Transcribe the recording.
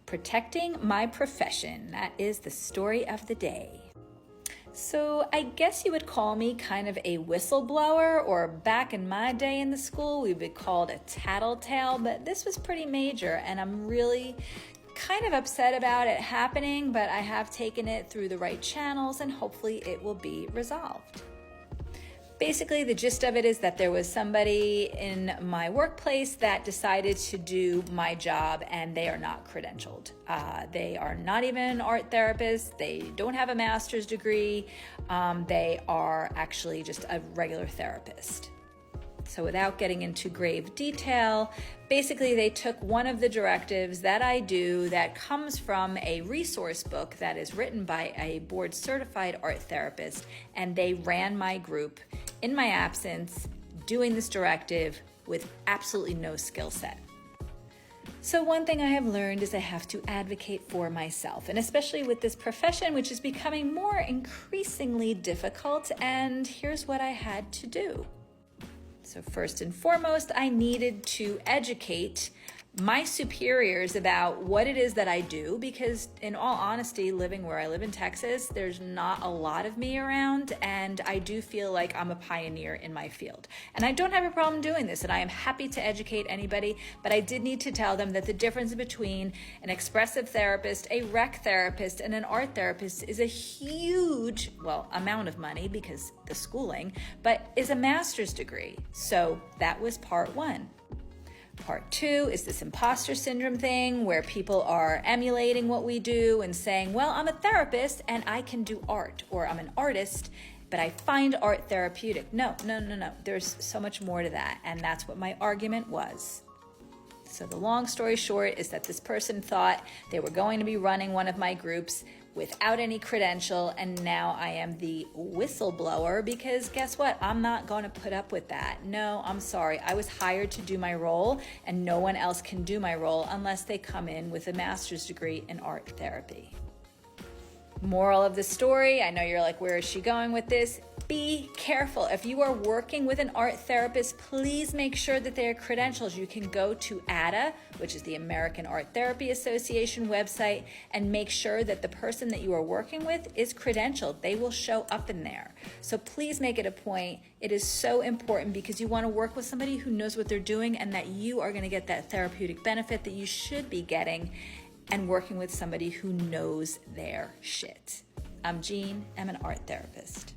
Protecting my profession. That is the story of the day. So I guess you would call me kind of a whistleblower, or back in my day in the school, we would be called a tattletale, but this was pretty major and I'm really kind of upset about it happening, but I have taken it through the right channels and hopefully it will be resolved. Basically, the gist of it is that there was somebody in my workplace that decided to do my job and they are not credentialed. They are not even an art therapist. They don't have a master's degree. They are actually just a regular therapist. So without getting into grave detail, basically they took one of the directives that I do that comes from a resource book that is written by a board certified art therapist, and they ran my group in my absence doing this directive with absolutely no skill set. So one thing I have learned is I have to advocate for myself, and especially with this profession, which is becoming more increasingly difficult, and here's what I had to do. So first and foremost, I needed to educate my superiors about what it is that I do, because in all honesty, living where I live in Texas, there's not a lot of me around, and I do feel like I'm a pioneer in my field. And I don't have a problem doing this, and I am happy to educate anybody, but I did need to tell them that the difference between an expressive therapist, a rec therapist, and an art therapist is a huge, amount of money because the schooling, but is a master's degree. So that was part one. Part two is this imposter syndrome thing where people are emulating what we do and saying, well, I'm a therapist and I can do art, or I'm an artist, but I find art therapeutic. No. There's so much more to that. And that's what my argument was. So the long story short is that this person thought they were going to be running one of my groups without any credential, and now I am the whistleblower because guess what? I'm not going to put up with that. No, I'm sorry. I was hired to do my role, and no one else can do my role unless they come in with a master's degree in art therapy. Moral of the story, I know you're like, where is she going with this? Be careful. If you are working with an art therapist, please make sure that they are credentialed. You can go to ADA, which is the American Art Therapy Association website, and make sure that the person that you are working with is credentialed. They will show up in there. So please make it a point. It is so important because you want to work with somebody who knows what they're doing and that you are going to get that therapeutic benefit that you should be getting, and working with somebody who knows their shit. I'm Jean. I'm an art therapist.